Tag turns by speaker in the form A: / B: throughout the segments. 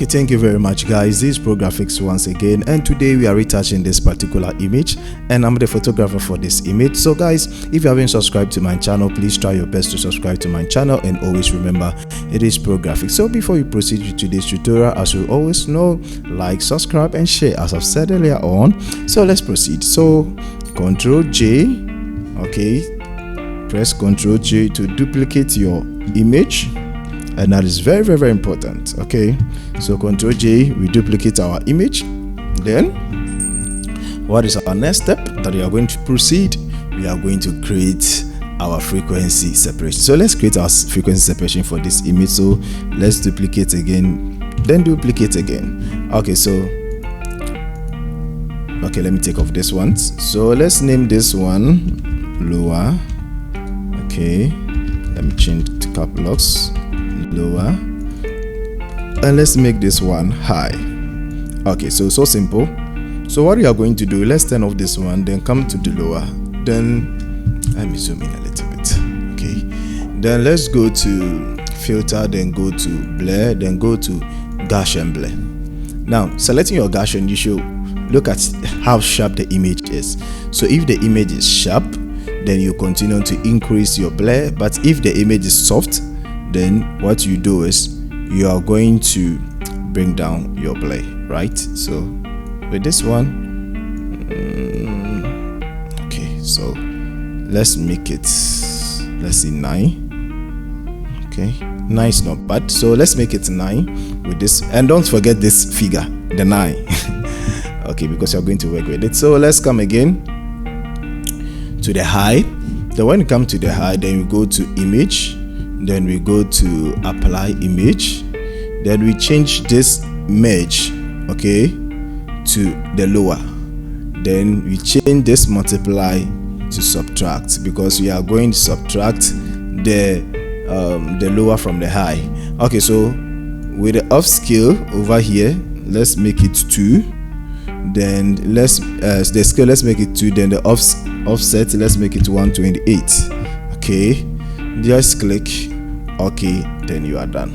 A: Okay, thank you very much, guys. This is Pro Graphics once again, and today we are retouching this particular image, and I'm the photographer for this image. So guys, if you haven't subscribed to my channel, please try your best to subscribe to my channel, and always remember it is Pro Graphics. So before we proceed with today's tutorial, as you always know, like, subscribe and share, as I've said earlier on. So let's proceed. So Ctrl J, okay, press Ctrl J to duplicate your image, and that is very, very important. Okay, so Ctrl J, we duplicate our image. Then what is our next step that we are going to proceed? We are going to create our frequency separation. So let's create our frequency separation for this image. So let's duplicate again, then duplicate again. Okay, so let me take off this one. So let's name this one lower. Okay, let me change to cap locks, lower, and let's make this one high. Okay, so simple. So what we are going to do, let's turn off this one, then come to the lower, then let me zoom in a little bit. Okay, then let's go to filter, then go to blur, then go to Gaussian blur. Now selecting your Gaussian, you should look at how sharp the image is. So if the image is sharp, then you continue to increase your blur, but if the image is soft, then what you do is you are going to bring down your blur, right? So with this one, okay, so let's make it, let's see, 9. Okay, 9 is not bad, so let's make it 9 with this, and don't forget this figure, the 9. Okay, because you're going to work with it. So let's come again to the high. Then when you come to the high, then we go to image, then we go to apply image, then we change this merge, okay, to the lower, then we change this multiply to subtract, because we are going to subtract the lower from the high. Okay, so with the off scale over here, let's make it 2. Then let's the scale, let's make it 2. Then the offset, let's make it 128. Okay, just click okay, then you are done.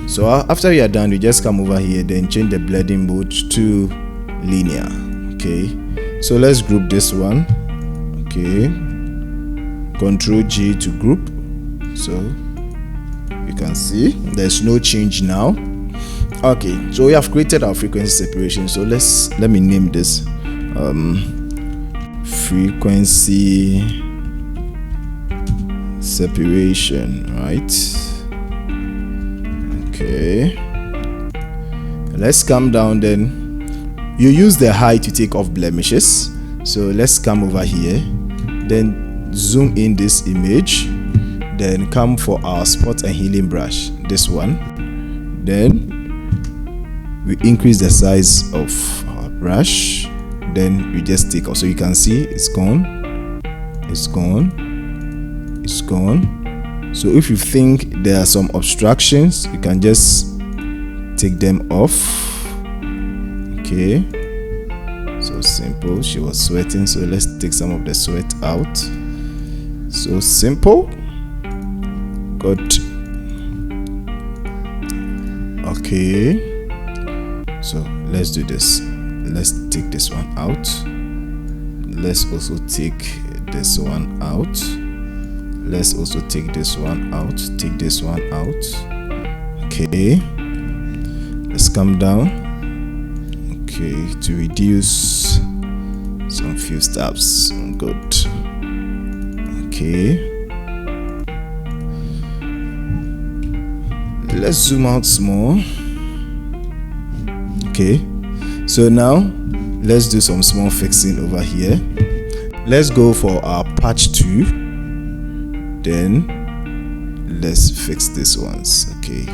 A: So after you are done, you just come over here, then change the blending mode to linear. Okay, so let's group this one. Okay, Ctrl G to group. So you can see there's no change now. Okay, so we have created our frequency separation. So let me name this frequency separation, right? Okay, let's come down. Then you use the high to take off blemishes. So let's come over here, then zoom in this image, then come for our spot and healing brush, this one. Then we increase the size of our brush, then we just take off. So you can see it's gone, it's gone, it's gone. So if you think there are some obstructions, you can just take them off. Okay, so simple. She was sweating, so let's take some of the sweat out. So simple. Good. Okay, so let's do this. Let's take this one out. Let's also take this one out. Let's also take this one out. Take this one out. Okay, let's come down. Okay, to reduce some few steps. Good. Okay, let's zoom out small. Okay, so now let's do some small fixing over here. Let's go for our patch 2, then let's fix this ones. Okay,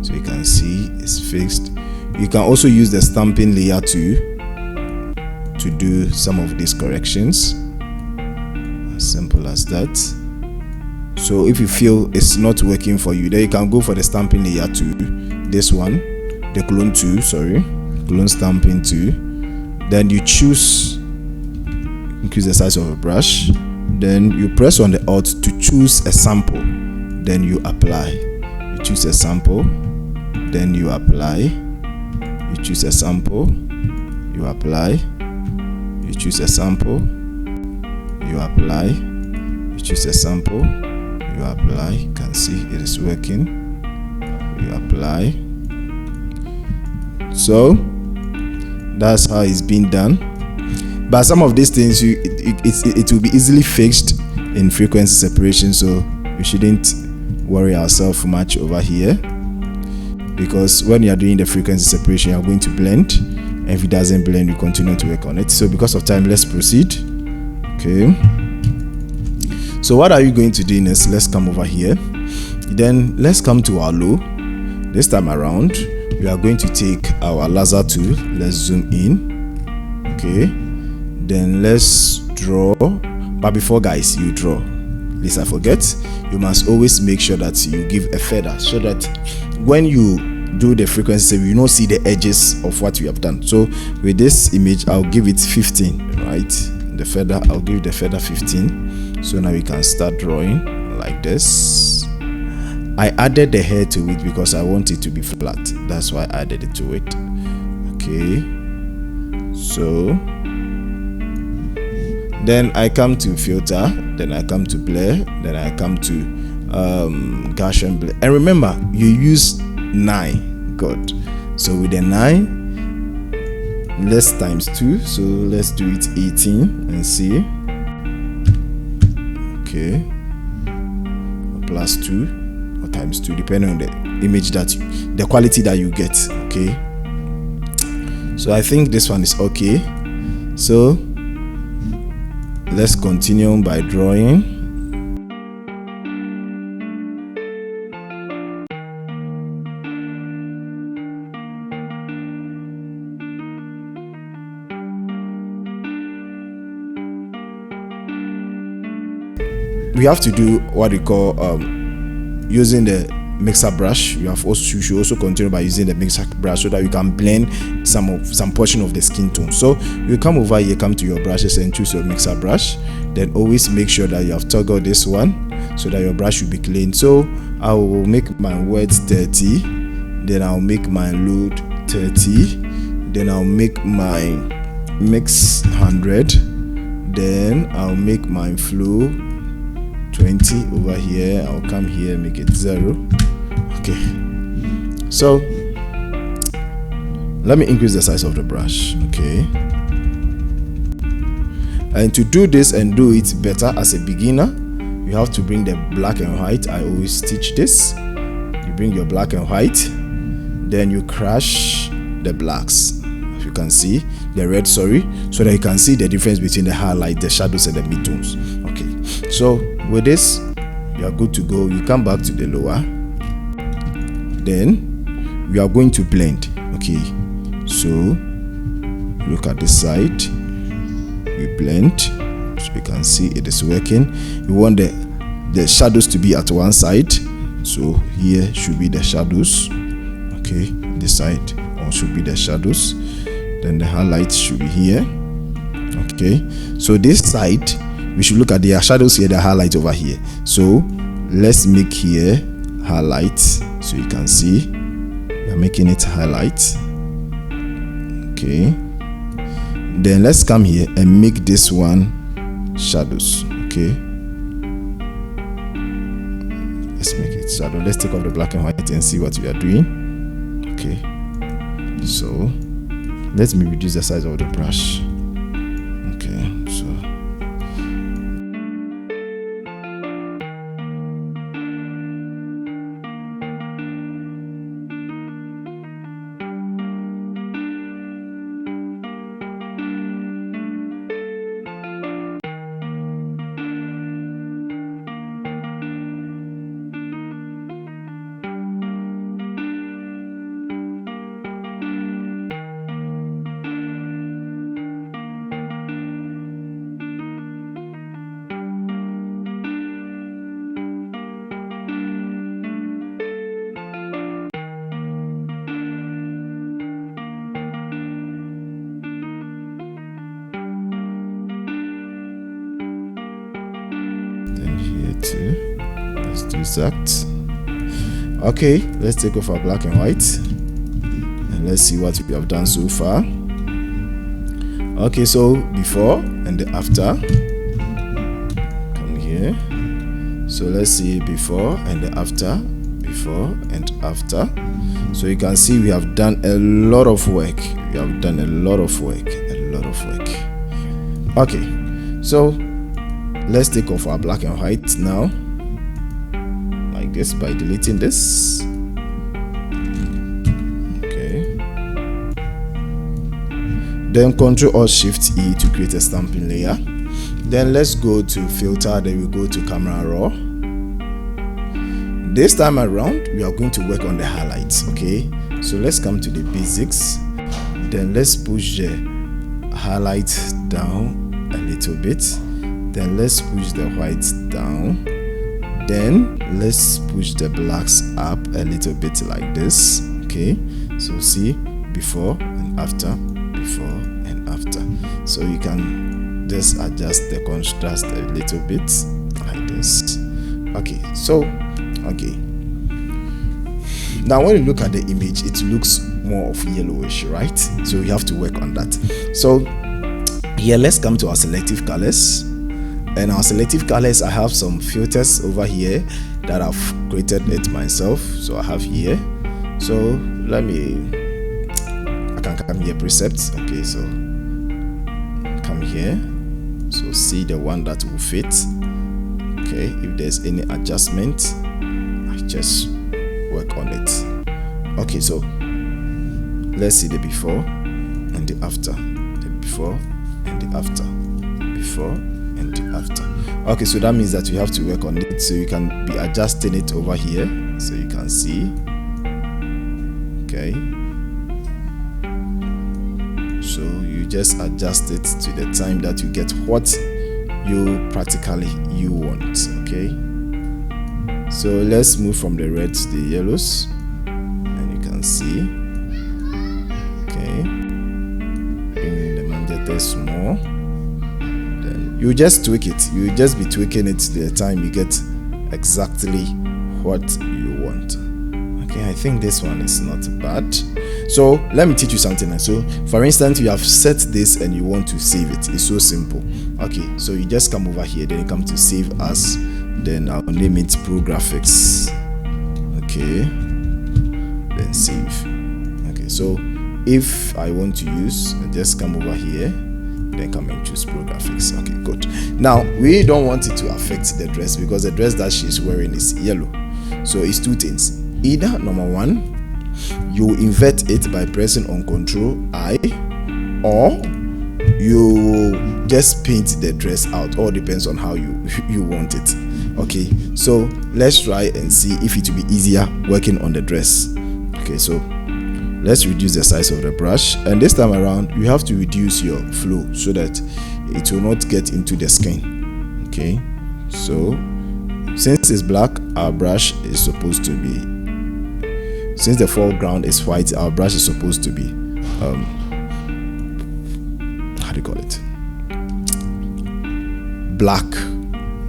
A: so you can see it's fixed. You can also use the stamping layer to do some of these corrections, as simple as that. So if you feel it's not working for you, then you can go for the stamping layer 2, this one, the clone 2, sorry, clone stamping 2. Then you choose, increase the size of a brush, then you press on the Alt to choose a sample, then you apply. You choose a sample, then you apply, you choose a sample, you apply, you choose a sample, you apply, you choose a sample, you apply. You can see it is working. You apply. So that's how it's being done. But some of these things it will be easily fixed in frequency separation, so we shouldn't worry ourselves much over here, because when you are doing the frequency separation, you are going to blend, and if it doesn't blend, you continue to work on it. So because of time, let's proceed. Okay, so what are you going to do next? Let's come over here, then let's come to our low. This time around, we are going to take our lasso tool. Let's zoom in. Okay, then let's draw. But before, guys, you draw, lest I forget, you must always make sure that you give a feather, so that when you do the frequency, you don't see the edges of what you have done. So with this image, I'll give it 15, right? The feather, I'll give the feather 15. So now we can start drawing like this. I added the hair to it because I want it to be flat. That's why I added it to it. Okay, so then I come to filter, then I come to blur, then I come to Gaussian blur. And remember, you use 9. Good. So with the 9, let's times 2. So let's do it 18 and see. Okay. Plus 2 or times 2, depending on the image that the quality that you get. Okay. So I think this one is okay. So let's continue by drawing. We have to do what we call using the mixer brush. You should also continue by using the mixer brush, so that you can blend some portion of the skin tone. So you come over here, come to your brushes and choose your mixer brush. Then always make sure that you have toggled this one, so that your brush will be clean. So I will make my words 30, then I'll make my load 30, then I'll make my mix 100, then I'll make my flow 20 over here. I'll come here, make it 0. Okay, so let me increase the size of the brush. Okay, and to do this and do it better as a beginner, you have to bring the black and white. I always teach this. You bring your black and white, then you crush the blacks, as you can see, the red, sorry, so that you can see the difference between the highlight, the shadows, and the midtones. Okay, so with this, you are good to go. You come back to the lower, then we are going to blend. Okay, so look at this side, we blend, so you can see it is working. You want the shadows to be at one side, so here should be the shadows. Okay, this side all should be the shadows, then the highlights should be here. Okay, so this side, we should look at the shadows here, the highlight over here. So let's make here highlight, so you can see we are making it highlight. Okay, then let's come here and make this one shadows. Okay, let's make it shadow. Let's take off the black and white and see what we are doing. Okay, so let me reduce the size of the brush. Okay, so let's do that. Okay, let's take off our black and white and let's see what we have done so far. Okay, so before and the after. Come here. So let's see before and the after. Before and after. So you can see we have done a lot of work. We have done a lot of work. Okay, so let's take off our black and white now, like this, by deleting this. Okay, then Ctrl or Shift E to create a stamping layer. Then let's go to filter, then we go to camera raw. This time around we are going to work on the highlights. Okay, so let's come to the basics, then let's push the highlights down a little bit, then let's push the whites down, then let's push the blacks up a little bit like this. Okay, so see before and after, before and after. So you can just adjust the contrast a little bit like this. Okay, so okay, now when you look at the image, it looks more of yellowish, right? So you have to work on that. So here, let's come to our selective colors. And our selective colors, I have some filters over here that I've created it myself. So I have here, so I can come here, presets. Okay, so come here, so see the one that will fit. Okay, if there's any adjustment, I just work on it. Okay, so let's see the before and the after, the before and the after, before and the after. Okay, so that means that you have to work on it, so you can be adjusting it over here so you can see. Okay, so you just adjust it to the time that you get what you practically you want. Okay, so let's move from the red to the yellows, and you can see. Okay, bring the magenta small, then you just tweak it. You just be tweaking it to the time you get exactly what you want. Okay, I think this one is not bad. So let me teach you something. So for instance, you have set this and you want to save it. It's so simple. Okay, so you just come over here, then you come to save as, then I'll name it Pro Graphics. Okay, then save. Okay, so if I want to use, I just come over here, then come and choose Pro Graphics. Okay, good. Now we don't want it to affect the dress because the dress that she's wearing is yellow. So it's two things. Either number one, you invert it by pressing on Ctrl I, or you just paint the dress out. All depends on how you want it. Okay, so let's try and see if it will be easier working on the dress. Okay, so let's reduce the size of the brush, and this time around you have to reduce your flow so that it will not get into the skin. Okay, so since it's black, our brush is supposed to be, since the foreground is white, our brush is supposed to be how do you call it, black.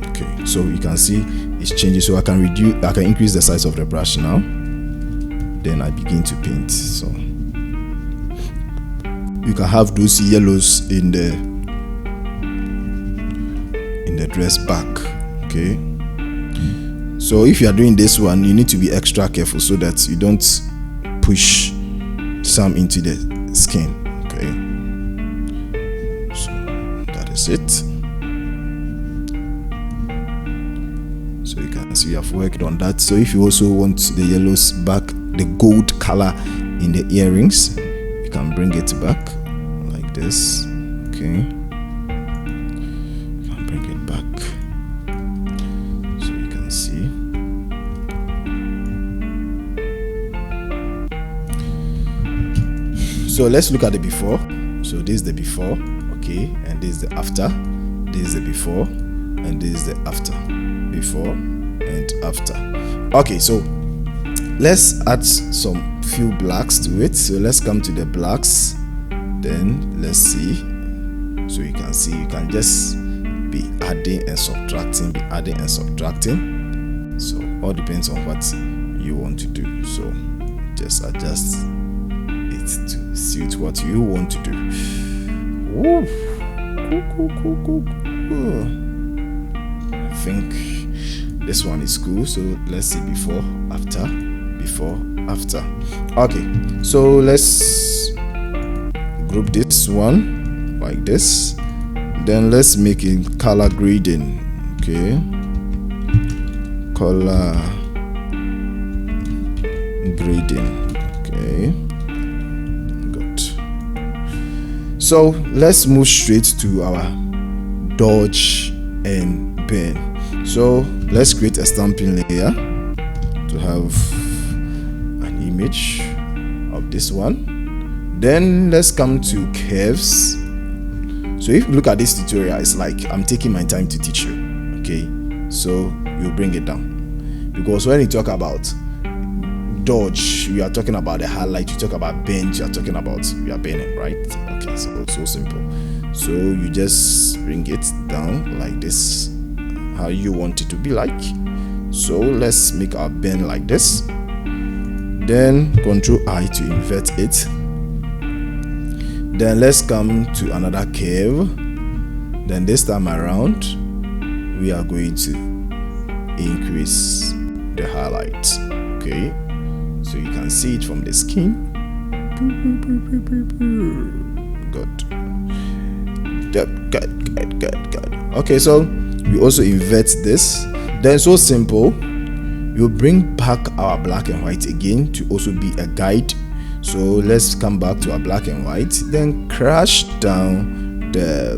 A: Okay, so you can see it's changing. So I can increase the size of the brush now, then I begin to paint. So you can have those yellows in the dress back. Okay, so if you are doing this one, you need to be extra careful so that you don't push some into the skin. Okay, so that is it. So you can see I've worked on that. So if you also want the yellows back, the gold color in the earrings, you can bring it back like this. Okay, you can bring it back so you can see. So let's look at the before. So this is the before, okay, and this is the after. This is the before and this is the after. Before and after. Okay, so let's add some few blacks to it. So let's come to the blacks, then let's see. So you can see, you can just be adding and subtracting, So all depends on what you want to do. So just adjust it to suit what you want to do. Woo. Cool. I think this one is cool. So let's see before, after. Okay, so let's group this one like this. Then let's make it color grading. Okay, color grading. Okay, good. So let's move straight to our dodge and bend. So let's create a stamping layer to have an image of this one. Then let's come to curves. So if you look at this tutorial, it's like I'm taking my time to teach you. Okay, so you bring it down, because when you talk about dodge, we are talking about the highlight. You talk about bend, you are talking about you are bending, right? Okay, so it's so simple. So you just bring it down like this, how you want it to be like. So let's make our bend like this. Then Ctrl I to invert it. Then let's come to another curve. Then this time around, we are going to increase the highlight. Okay, so you can see it from the skin. Good. Good. Okay, so we also invert this. Then so simple, we'll bring back our black and white again to also be a guide. So let's come back to our black and white, then crash down the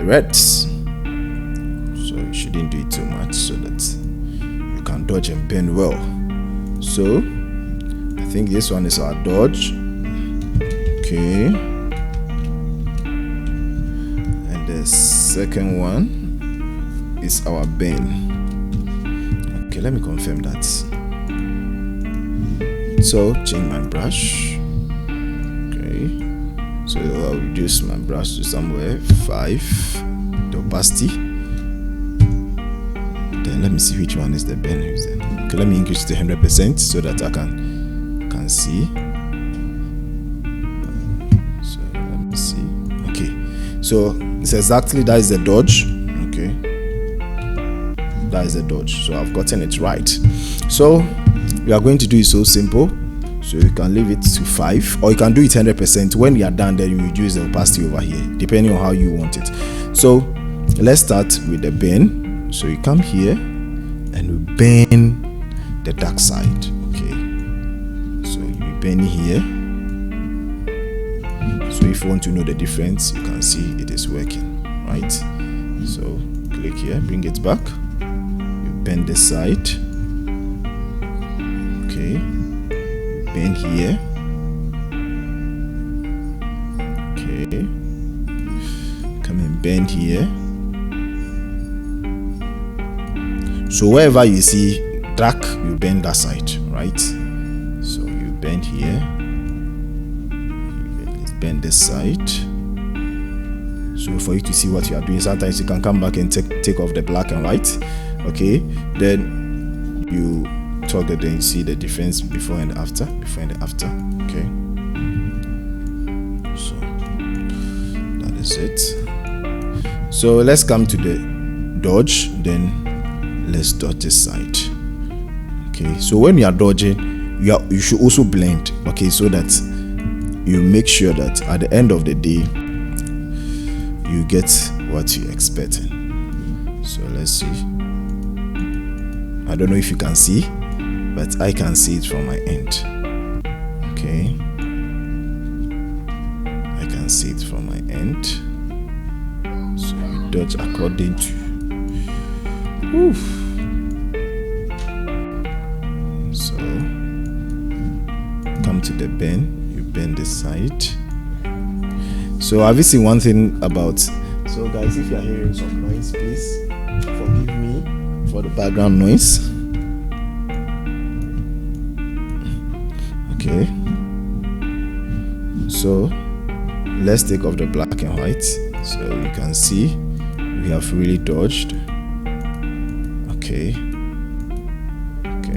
A: reds. So you shouldn't do it too much so that you can dodge and bend well. So I think this one is our dodge. Okay, and the second one is our bend. Okay, let me confirm that. So change my brush. Okay, so I'll reduce my brush to somewhere 5, the opacity. Then let me see which one is the bend. Okay, let me increase to 100% so that I can see. So let me see. Okay, so it's exactly, that is the dodge. Okay, that is the dodge. So I've gotten it right. So we are going to do it so simple. So you can leave it to 5, or you can do it 100%. When you are done, then you reduce the opacity over here, depending on how you want it. So let's start with the bend. So you come here and we bend the dark side. Okay, so you bend here. So if you want to know the difference, you can see it is working, right? So click here, bring it back, you bend this side. Okay, bend here. Okay, come and bend here. So wherever you see dark, you bend that side, right? So you bend here, let's bend this side. So for you to see what you are doing, sometimes you can come back and take off the black and white. Okay, then you toggle, then you see the difference before and after. Okay, so that is it. So let's come to the dodge. Then let's dodge this side. Okay, so when you are dodging, you should also blend. Okay, so that you make sure that at the end of the day you get what you're expecting. So let's see. I don't know if you can see, but I can see it from my end. Okay, I can see it from my end. So you dodge according to. Oof. So come to the bend, you bend this side. So have you seen one thing about, so guys, if you are hearing some noise, please forgive me for the background noise. Okay, so let's take off the black and white so you can see we have really dodged. Okay,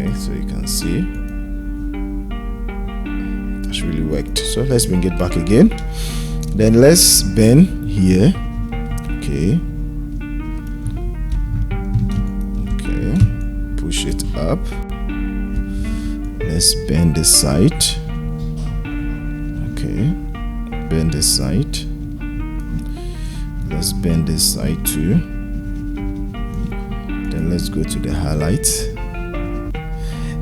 A: Okay, so you can see that's really worked. So let's bring it back again. Then let's bend here. Okay. Okay. Push it up. Let's bend this side. Okay. Bend this side. Let's bend this side too. Then let's go to the highlight.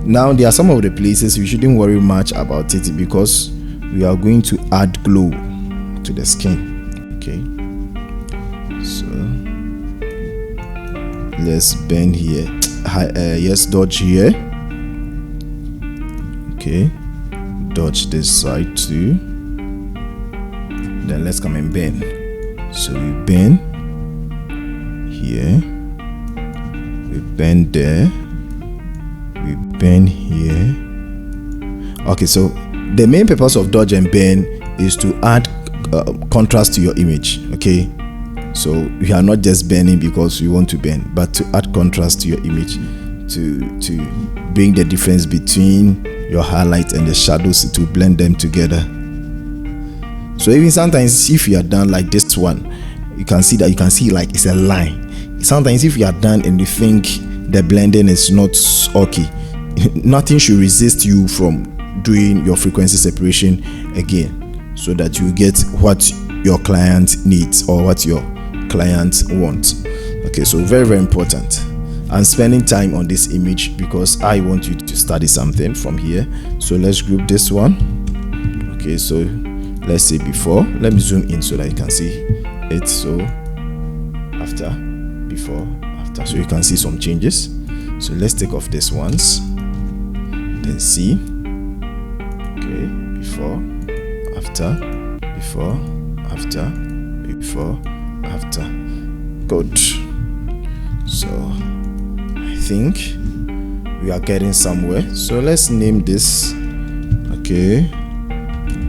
A: Now there are some of the places we shouldn't worry much about it because we are going to add glow to the skin. Okay, so let's bend here. Yes, dodge here. Okay, dodge this side too. Then let's come and bend. So we bend here, we bend there, we bend here. Okay, so the main purpose of dodge and bend is to add contrast to your image. Okay, so you are not just bending because you want to bend, but to add contrast to your image, to bring the difference between your highlights and the shadows, to blend them together. So even sometimes if you are done like this one, you can see like it's a line. Sometimes if you are done and you think the blending is not okay, nothing should resist you from doing your frequency separation again, so that you get what your client needs or what your client wants. Okay, so very, very important. I'm spending time on this image because I want you to study something from here. So let's group this one. Okay, so let's say before. Let me zoom in so that you can see it. So after, before, after, so you can see some changes. So let's take off this ones, then see. Okay, before, after, before, after, before, after. Good. So I think we are getting somewhere. So let's name this. Okay,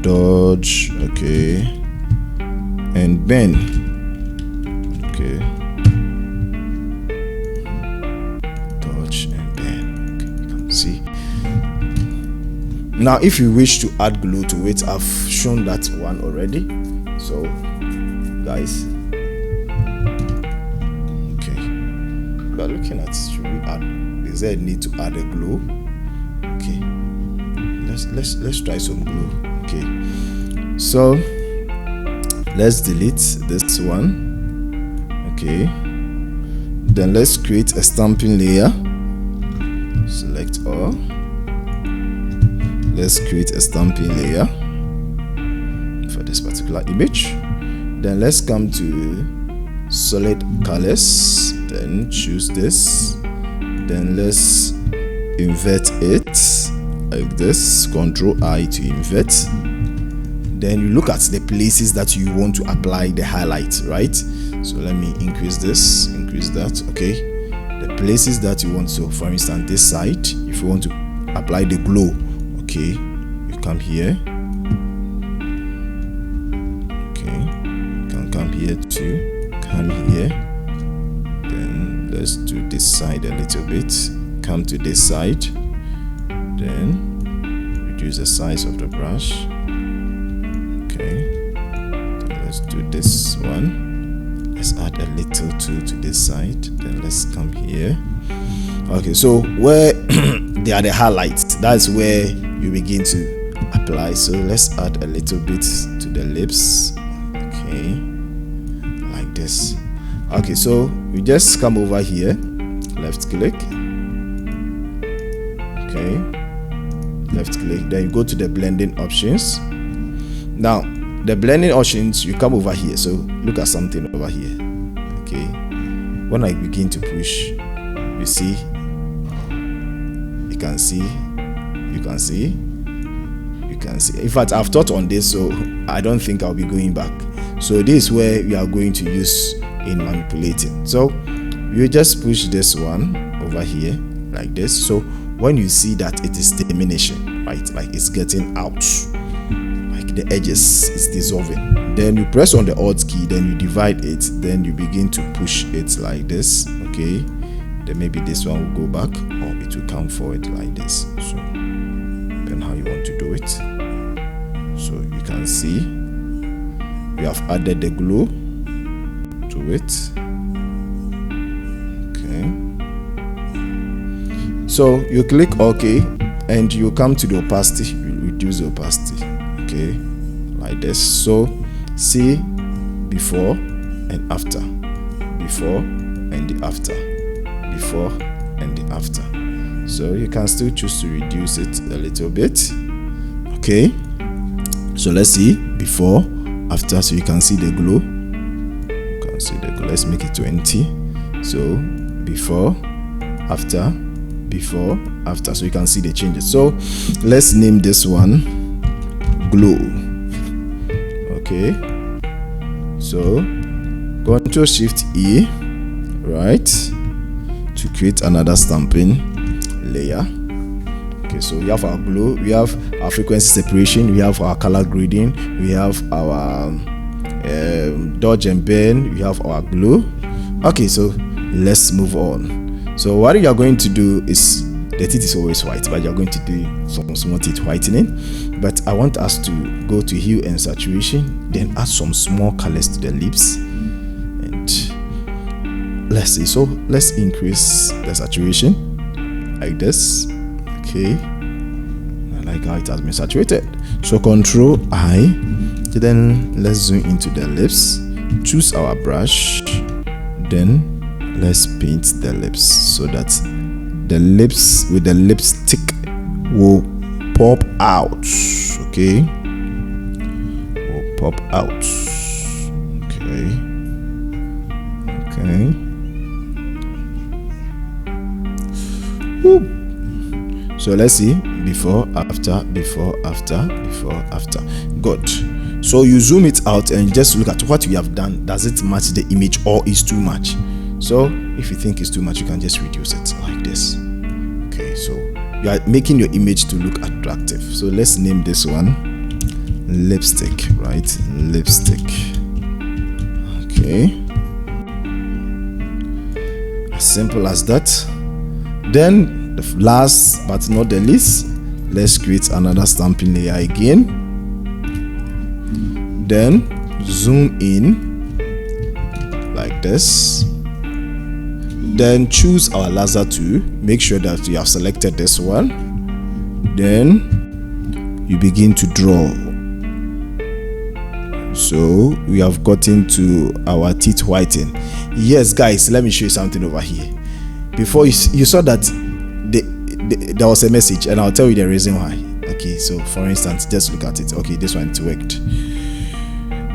A: dodge. Okay, and bend. Okay, dodge and bend. Okay, you can see. Now if you wish to add glue to it, I've shown that one already. So guys, okay, we are looking at, should we add, is there a need to add a glue? Okay, let's try some glue. Okay, so let's delete this one. Okay, then let's create a stamping layer. Select all. Let's create a stamping layer for this particular image. Then let's come to solid colors, then choose this, then let's invert it like this, Ctrl I to invert. Then you look at the places that you want to apply the highlight, right? So let me increase this, increase that. Okay, the places that you want, so for instance this side, if you want to apply the glow, okay, you come here. Okay, you can come here too, come here. Then let's do this side a little bit, come to this side, then reduce the size of the brush. Okay, then let's do this one. Let's add a little too to this side, then let's come here. Okay, so where they are the highlights, that's where you begin to apply. So let's add a little bit to the lips. Okay, like this. Okay, so you just come over here, left click. Okay, left click, then you go to the blending options. Now the blending options, you come over here. So look at something over here. Okay, when I begin to push, you see, you can see. In fact, I've taught on this, so I don't think I'll be going back. So this is where we are going to use in manipulating. So you just push this one over here like this. So when you see that it is diminishing, right, like it's getting out, like the edges is dissolving, then you press on the Alt key, then you divide it, then you begin to push it like this. Okay, then maybe this one will go back, or it will come forward like this. So depending how you want to do it. So you can see we have added the glow to it. Okay, so you click OK, and you come to the opacity. You reduce the opacity, okay, like this. So see before and after, before and the after, before and the after. So you can still choose to reduce it a little bit. Okay, so let's see before, after. So you can see the glow. You can see the glow. Let's make it 20. So before, after, before, after. So you can see the changes. So let's name this one glow. Okay, so Ctrl Shift E, right, to create another stamping layer. Okay, so we have our glow, we have our frequency separation, we have our color grading, we have our dodge and burn, we have our glow. Okay, so let's move on. So what you are going to do is, the teeth is always white, but you're going to do some small teeth whitening. But I want us to go to hue and saturation, then add some small colors to the lips. And let's see, so let's increase the saturation like this. Okay, I like how it has been saturated. So Control I, then let's zoom into the lips, choose our brush, then let's paint the lips so that the lips with the lipstick will pop out. Okay, will pop out. Okay, okay. Woo. So let's see before, after, before, after, before, after. Good. So you zoom it out and just look at what you have done. Does it match the image or is too much? So if you think it's too much, you can just reduce it like this. Okay, so you are making your image to look attractive. So let's name this one lipstick, right? Lipstick. Okay, as simple as that. Then the last but not the least, let's create another stamping layer again. Then zoom in like this. Then choose our lasso tool. Make sure that you have selected this one. Then you begin to draw. So we have gotten to our teeth whitening. Yes, guys, let me show you something over here. Before you saw that there was a message, and I'll tell you the reason why. Okay, so for instance, just look at it. Okay, this one, it worked.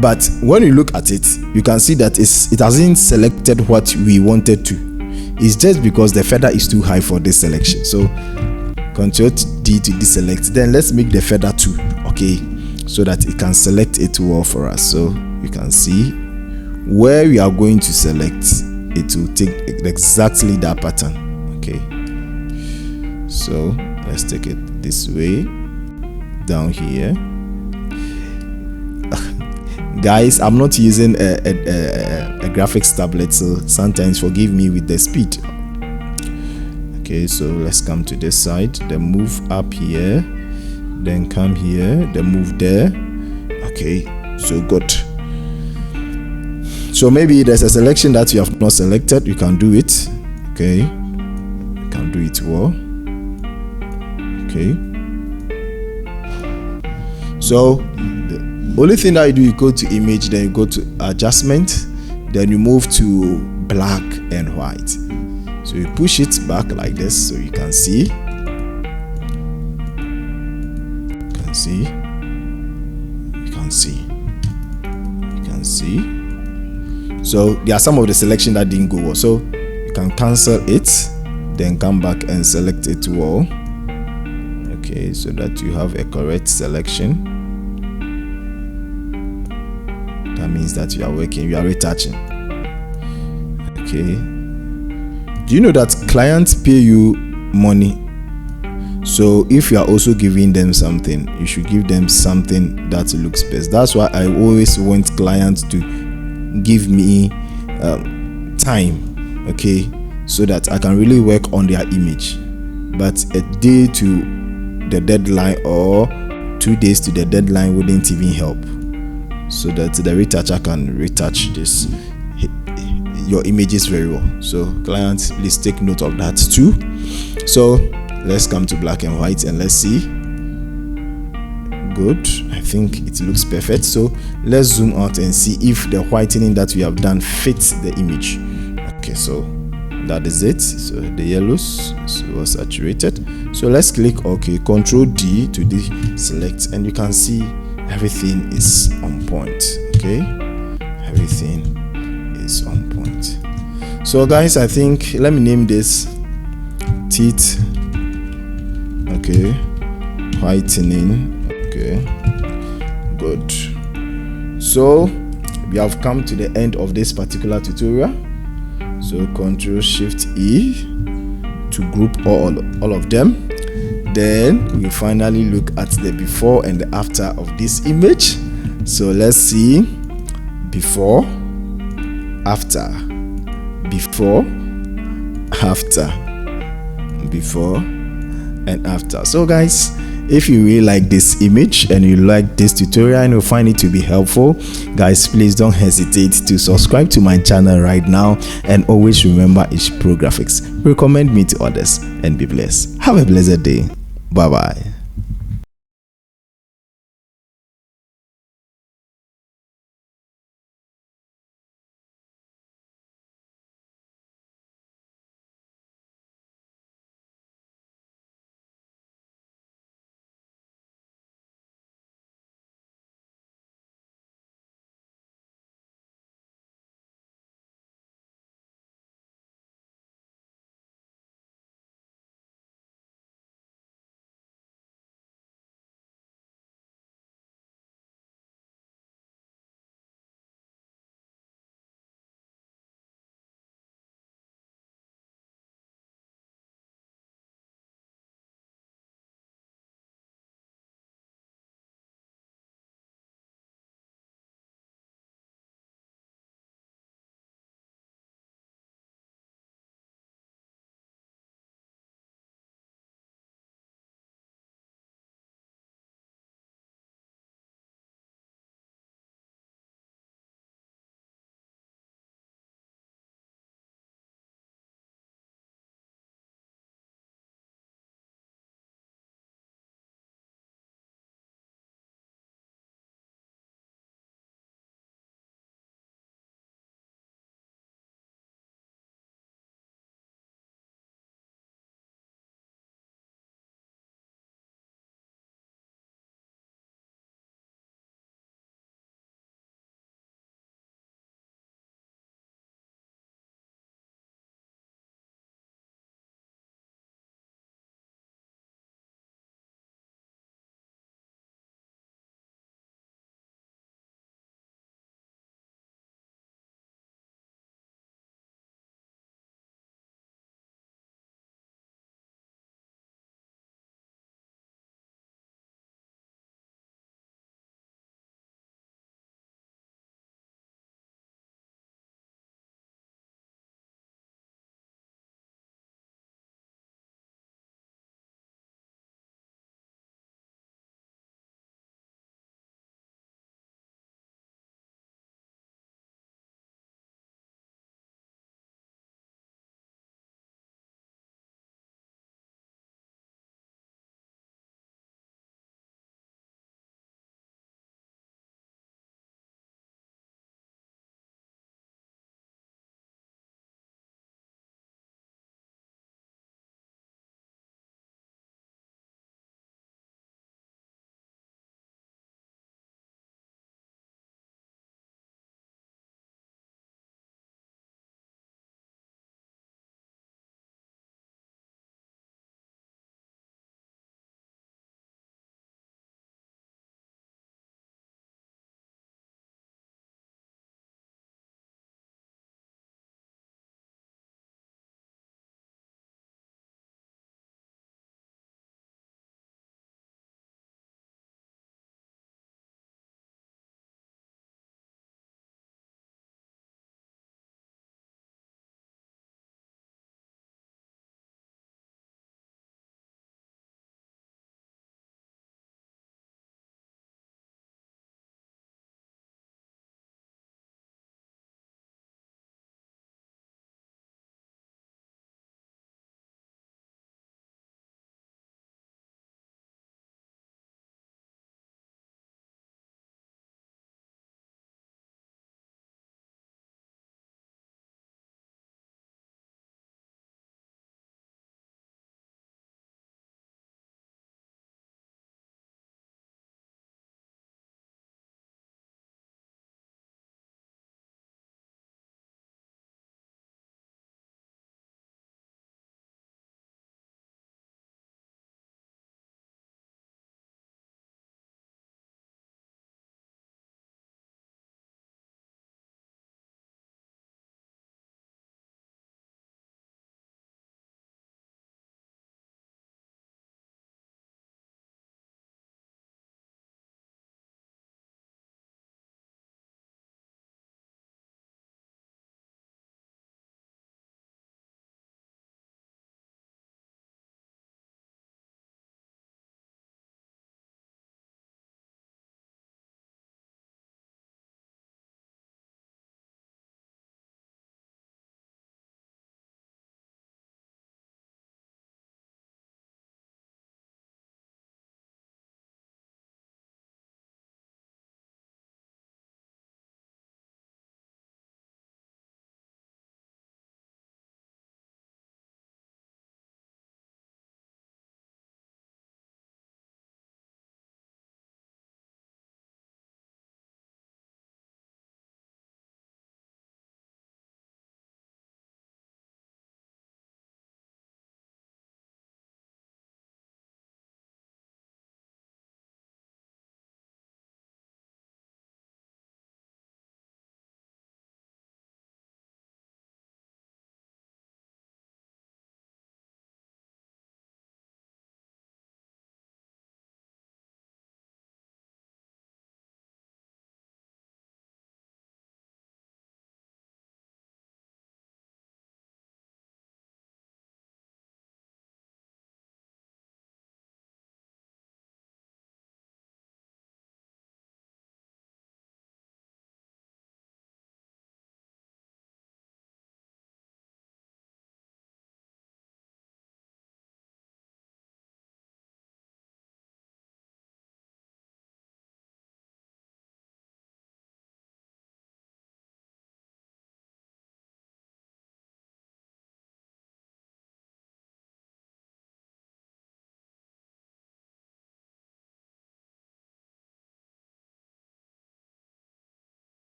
A: But when you look at it, you can see that it hasn't selected what we wanted to. It's just because the feather is too high for this selection. So Ctrl D to deselect. Then let's make the feather 2, okay, so that it can select it well for us. So you can see where we are going to select, it will take exactly that pattern. Okay, so let's take it this way down here. Guys, I'm not using a graphics tablet, so sometimes forgive me with the speed. Okay, so let's come to this side, then move up here, then come here, then move there. Okay, so good. So maybe there's a selection that you have not selected, you can do it. Okay, you can do it well. Okay, so the only thing that you do, you go to image, then you go to adjustment, then you move to black and white. So you push it back like this so you can see. You can see. You can see. You can see. So there are some of the selection that didn't go well. So you can cancel it, then come back and select it well. Okay, so that you have a correct selection. That means that you are working, you are retouching. Okay. Do you know that clients pay you money? So if you are also giving them something, you should give them something that looks best. That's why I always want clients to give me time. Okay, so that I can really work on their image. But a day to the deadline or 2 days to the deadline wouldn't even help, so that the retoucher can retouch your images very well. So clients, please take note of that too. So let's come to black and white and let's see. Good, I think it looks perfect. So let's zoom out and see if the whitening that we have done fits the image. Okay, so that is it. So the yellows were saturated. So let's click OK, Control D to deselect, and you can see everything is on point. Okay, everything is on point. So guys, I think let me name this teeth. Okay, whitening. Okay, good. So we have come to the end of this particular tutorial. So Ctrl Shift E to group all of them. Then we finally look at the before and the after of this image. So let's see before, after, before, after, before and after. So guys, if you really like this image and you like this tutorial and you find it to be helpful, guys, please don't hesitate to subscribe to my channel right now, and always remember H Pro Graphics. Recommend me to others and be blessed. Have a blessed day. Bye bye.